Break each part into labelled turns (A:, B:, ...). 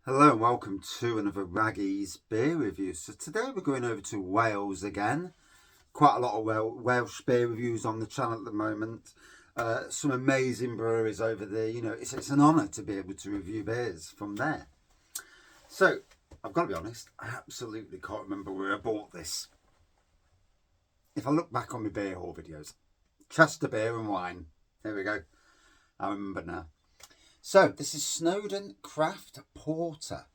A: Hello and welcome to another Raggy's beer review. So today we're going over to Wales again. Quite a lot of Welsh beer reviews on the channel at the moment. Some amazing breweries over there. You know, it's an honour to be able to review beers from there. So I've got to be honest, I absolutely can't remember where I bought this. If I look back on my beer haul videos, Chester Beer and Wine. There we go. I remember now. So this is Snowdon Craft Porter.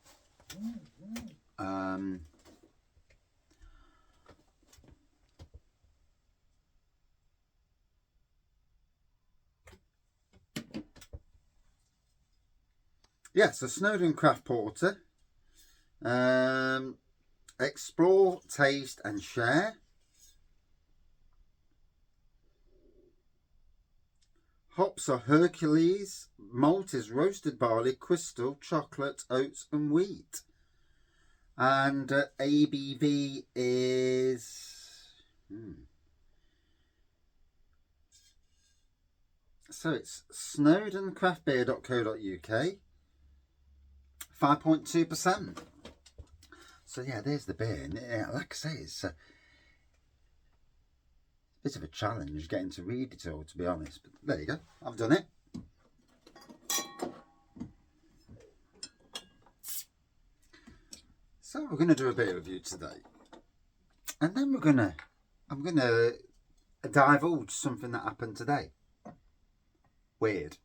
A: Yeah, so Snowdon Craft Porter. Explore, taste and share. Hops are Hercules. Malt is roasted barley, crystal, chocolate, oats and wheat. And ABV is... So it's snowdoncraftbeer.co.uk. 5.2%. So yeah, there's the beer. And like I say, it's a bit of a challenge getting to read it all, to be honest. But there you go. I've done it. So we're going to do a beer review today. And then I'm going to divulge something that happened today. Weird.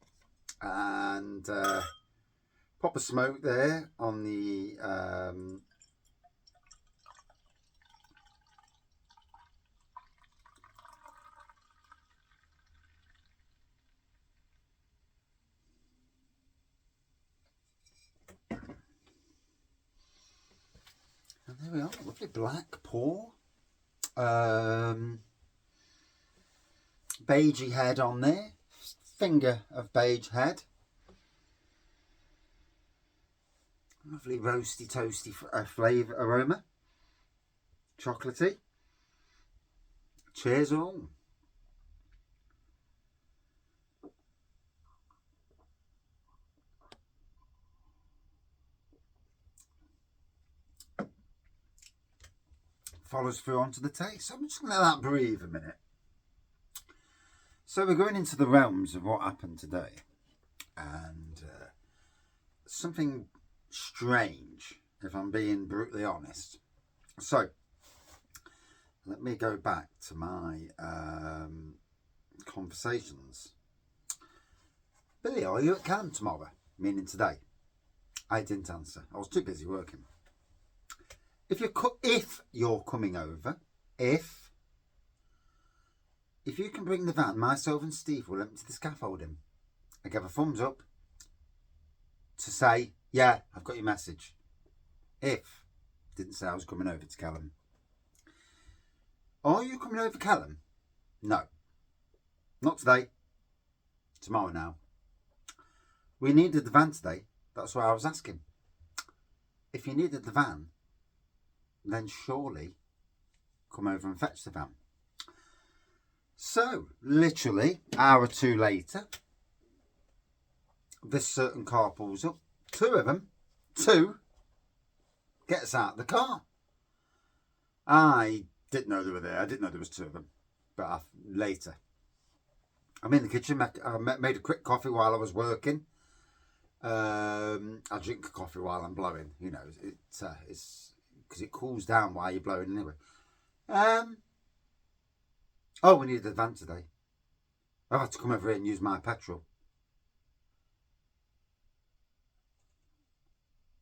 A: And pop a smoke there on the and there we are, lovely black pour. Beigey head on there. Finger of beige head. Lovely roasty, toasty flavour aroma. Chocolatey. Cheers all. Follows through onto the taste. So I'm just going to let that breathe a minute. So we're going into the realms of what happened today. And something strange, if I'm being brutally honest. So let me go back to my conversations. Billy, are you at Callum tomorrow? Meaning today. I didn't answer. I was too busy working. If you're coming over, if you can bring the van, myself and Steve will empty the scaffolding. I gave a thumbs up to say, yeah, I've got your message. If didn't say I was coming over to Callum. Are you coming over to Callum? No. Not today. Tomorrow now. We needed the van today. That's why I was asking. If you needed the van, then surely come over and fetch the van. So, literally, hour or two later, this certain car pulls up. Two of them. Get us out of the car. I didn't know they were there. I didn't know there was two of them. But later. I'm in the kitchen. I made a quick coffee while I was working. I drink coffee while I'm blowing. You know, it's because it cools down while you're blowing anyway. Oh, we needed the van today. I've had to come over here and use my petrol.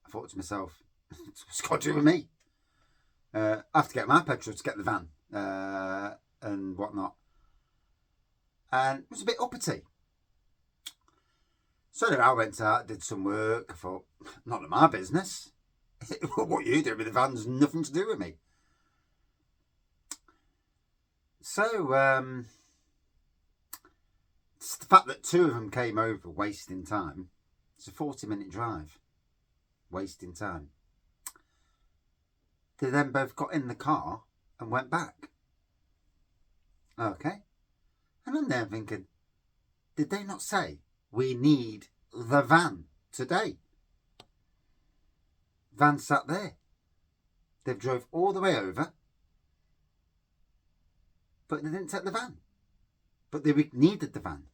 A: I thought to myself, it's got to do with me. I have to get my petrol to get the van and whatnot. And it was a bit uppity. So anyway, I went out, did some work. I thought, none of my business. What you do with the van's nothing to do with me. So, it's the fact that two of them came over wasting time. It's a 40-minute drive. Wasting time. They then both got in the car and went back. Okay. And I'm there thinking, did they not say, we need the van today? Van sat there. They've drove all the way over, but they didn't take the van. But they needed the van.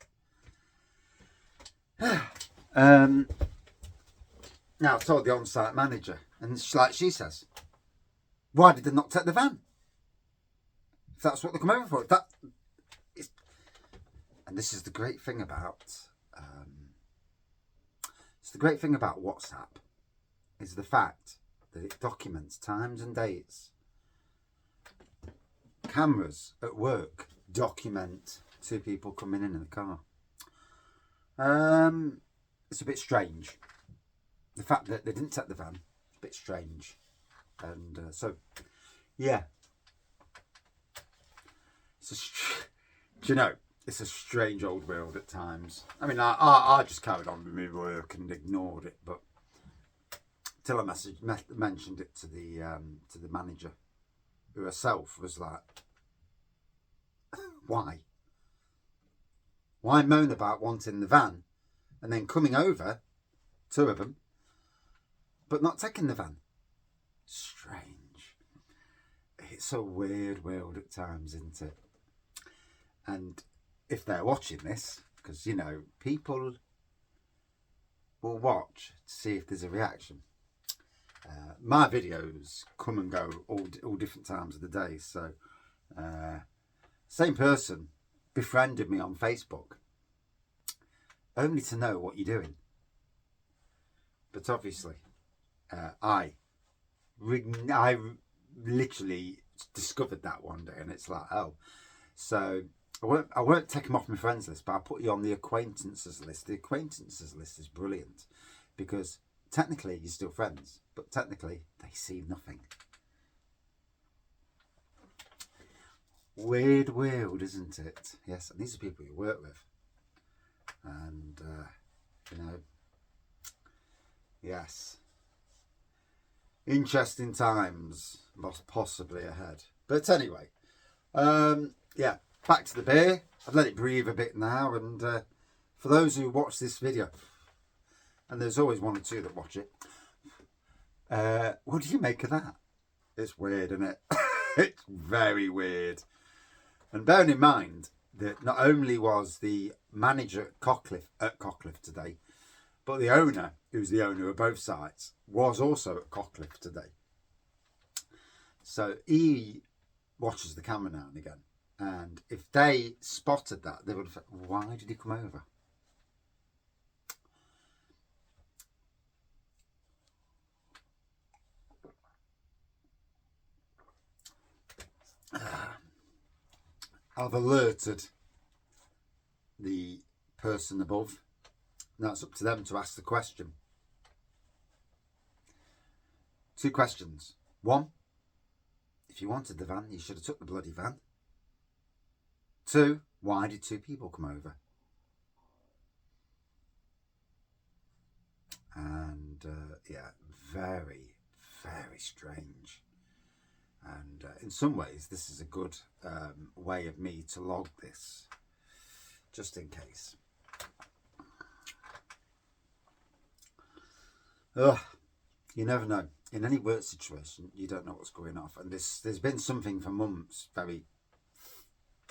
A: Now, I told the on-site manager, and like she says, why did they not take the van? If that's what they come over for. And this is the great thing about WhatsApp, is the fact that it documents times and dates. Cameras at work document two people coming in the car. It's a bit strange. The fact that they didn't take the van, it's a bit strange. And so, yeah. Do you know, it's a strange old world at times. I mean, I just carried on with my work and ignored it, but till I mentioned it to the manager, who herself was like, why? Why moan about wanting the van and then coming over, two of them, but not taking the van? Strange. It's a weird world at times, isn't it? And if they're watching this, because, you know, people will watch to see if there's a reaction. My videos come and go all different times of the day. So, same person befriended me on Facebook, only to know what you're doing. But obviously, I literally discovered that one day, and it's like, oh, so I won't take them off my friends list, but I'll put you on the acquaintances list. The acquaintances list is brilliant because technically you're still friends, but technically they see nothing. Weird world, isn't it? Yes, and these are people you work with. And, you know, yes. Interesting times, possibly ahead. But anyway, yeah, back to the beer. I've let it breathe a bit now. And for those who watch this video, and there's always one or two that watch it, what do you make of that? It's weird, isn't it? It's very weird. And bearing in mind that not only was the manager at Cockcliffe today, but the owner, who's the owner of both sites, was also at Cockcliffe today. So he watches the camera now and again. And if they spotted that, they would have said, why did he come over? I've alerted the person above. Now it's up to them to ask the question. 2 questions. 1, if you wanted the van, you should have took the bloody van. 2, why did 2 people come over? And yeah, very, very strange. And in some ways, this is a good way of me to log this, just in case. Ugh, you never know. In any work situation, you don't know what's going on. And there's been something for months very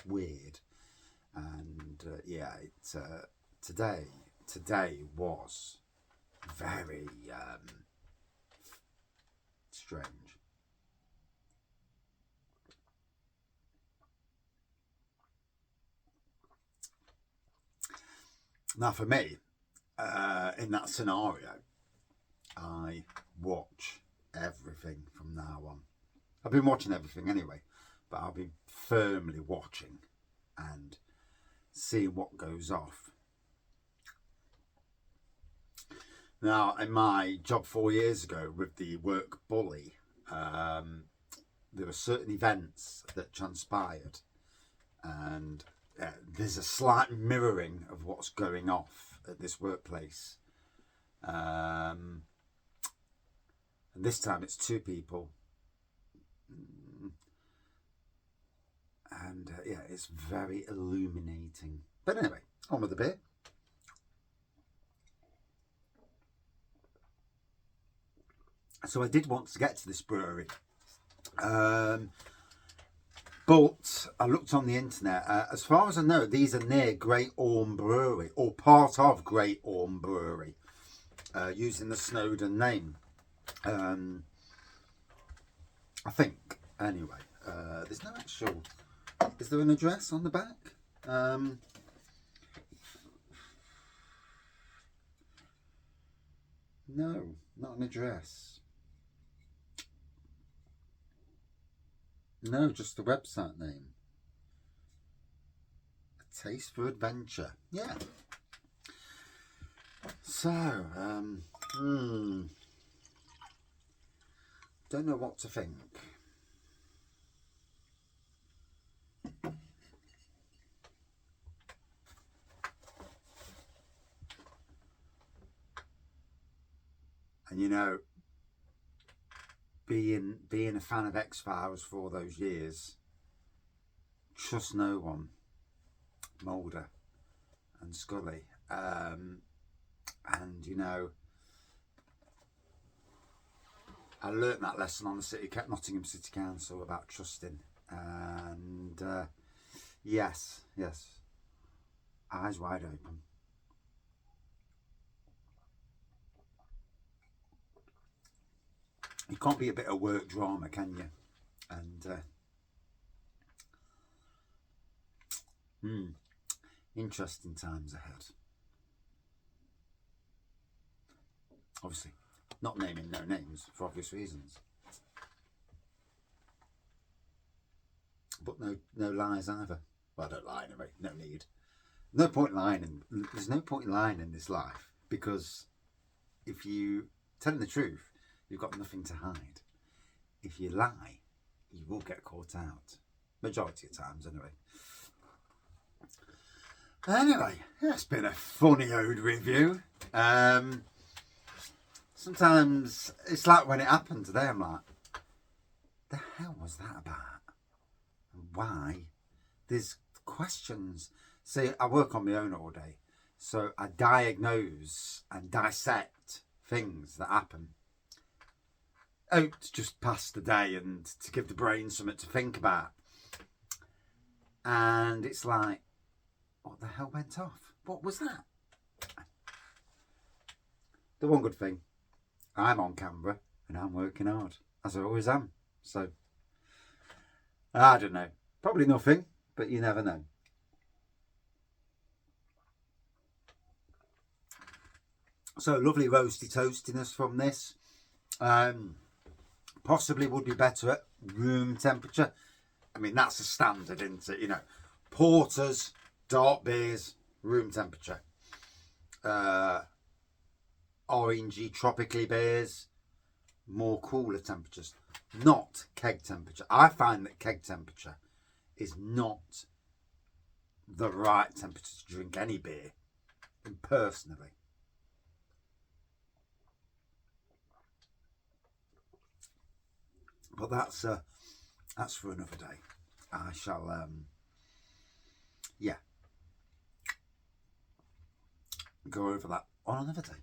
A: weird. And yeah, today was very strange. Now for me, in that scenario, I watch everything from now on. I've been watching everything anyway, but I'll be firmly watching and seeing what goes off. Now, in my job 4 years ago with the work bully, there were certain events that transpired, and there's a slight mirroring of what's going off at this workplace. And this time it's 2 people. And yeah, it's very illuminating. But anyway, on with the beer. So I did want to get to this brewery. But I looked on the internet. As far as I know, these are near Great Orme Brewery, or part of Great Orme Brewery, using the Snowdon name. I think, anyway. There's no actual... Is there an address on the back? No, not an address. No, just the website name. A Taste for Adventure. Yeah. So, don't know what to think. And you know, being a fan of X-Files for all those years, trust no one. Mulder and Scully. And you know, I learnt that lesson on the Nottingham City Council about trusting. And yes, eyes wide open. You can't be a bit of work drama, can you? And interesting times ahead. Obviously, not naming no names for obvious reasons. But no lies either. Well, I don't lie anyway. No need. No point lying. There's no point in lying in this life, because if you telling the truth, you've got nothing to hide. If you lie, you will get caught out. Majority of times, anyway. Anyway, it's been a funny old review. Sometimes it's like when it happened today, I'm like, the hell was that about? Why? There's questions. See, I work on my own all day, so I diagnose and dissect things that happen. To just pass the day and to give the brain something to think about. And it's like, what the hell went off? What was that? The one good thing, I'm on camera and I'm working hard, as I always am. So, I don't know. Probably nothing, but you never know. So, lovely roasty toastiness from this. Possibly would be better at room temperature. I mean, that's a standard, isn't it? You know, porters, dark beers, room temperature. Orangey, tropically beers, more cooler temperatures. Not keg temperature. I find that keg temperature is not the right temperature to drink any beer, personally. But that's for another day. I shall, go over that on another day.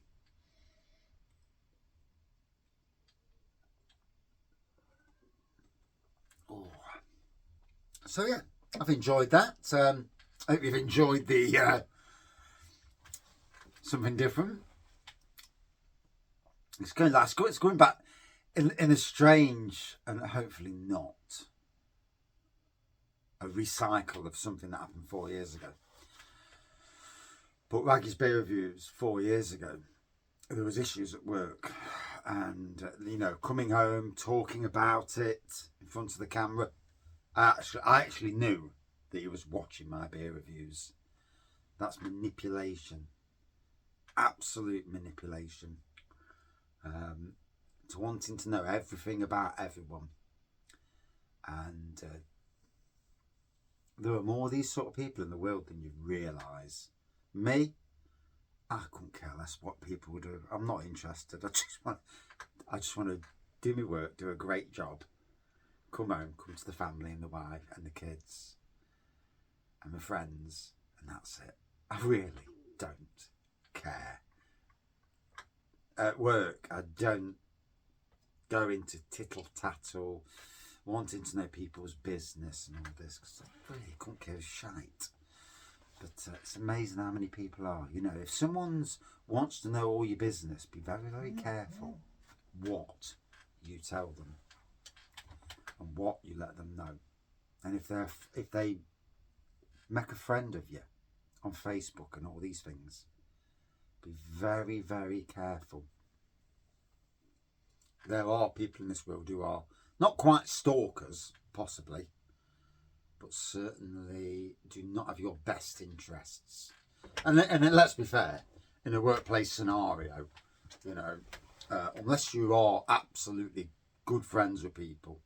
A: Oh. So yeah, I've enjoyed that. I hope you've enjoyed the something different. It's going back in a strange, and hopefully not a recycle of something that happened 4 years ago. But Raggy's beer reviews 4 years ago, there was issues at work, and you know, coming home, talking about it in front of the camera, I actually knew that he was watching my beer reviews. That's manipulation, absolute manipulation. To wanting to know everything about everyone, and there are more of these sort of people in the world than you realise. Me, I couldn't care less what people would do. I'm not interested. I just want to do my work, do a great job, come home, come to the family and the wife and the kids and my friends, and that's it. I really don't care. At work, I don't go into tittle-tattle, wanting to know people's business and all this, because I really couldn't care a shite. But it's amazing how many people are. You know, if someone wants to know all your business, be very, very careful what you tell them and what you let them know. And if they make a friend of you on Facebook and all these things, be very, very careful. There are people in this world who are not quite stalkers, possibly, but certainly do not have your best interests. And let's be fair, in a workplace scenario, you know, unless you are absolutely good friends with people,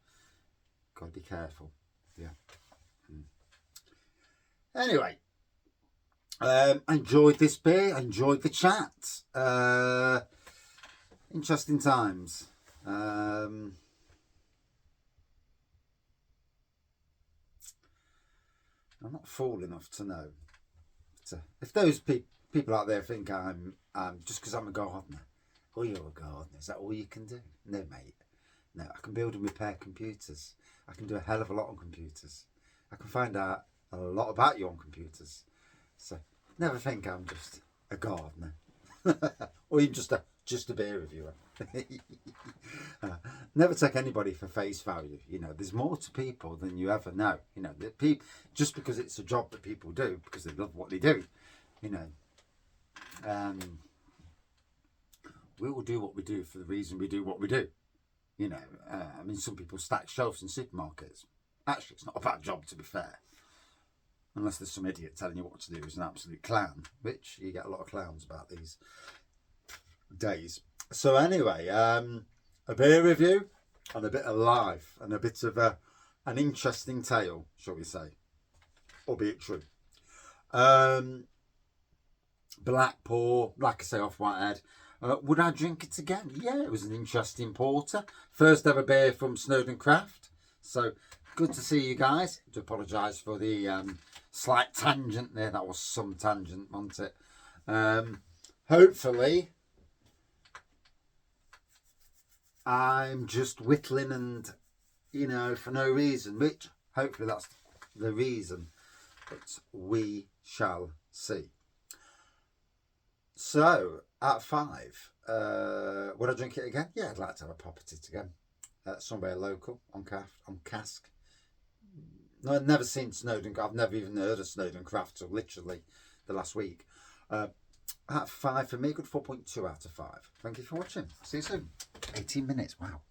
A: got to be careful. Yeah. Anyway, I enjoyed this beer. I enjoyed the chat. Interesting times. I'm not fool enough to know. But, if those people out there think I'm just because I'm a gardener, oh, you're a gardener, is that all you can do? No, mate. No, I can build and repair computers. I can do a hell of a lot on computers. I can find out a lot about you on computers. So never think I'm just a gardener, or even just a beer reviewer. Never take anybody for face value. You know, there's more to people than you ever know. You know, just because it's a job that people do because they love what they do. You know, we will do what we do for the reason we do what we do. You know, I mean, some people stack shelves in supermarkets. Actually, it's not a bad job, to be fair. Unless there's some idiot telling you what to do who's an absolute clown, which you get a lot of clowns about these days. So anyway, a beer review and a bit of life and a bit of an interesting tale, shall we say, albeit true. Black pour, like I say, off Whitehead. Would I drink it again? Yeah, it was an interesting porter. First ever beer from Snowdon Craft. So good to see you guys. I do apologise for the slight tangent there. That was some tangent, wasn't it? Hopefully, I'm just whittling and, you know, for no reason, which hopefully that's the reason. But we shall see. So, at 5, would I drink it again? Yeah, I'd like to have a pop at it again. Somewhere local, on cask. No, I've never seen Snowdon. I've never even heard of Snowdon Craft till literally the last week. At 5 for me, good 4.2 out of 5. Thank you for watching. See you soon. 18 minutes, wow.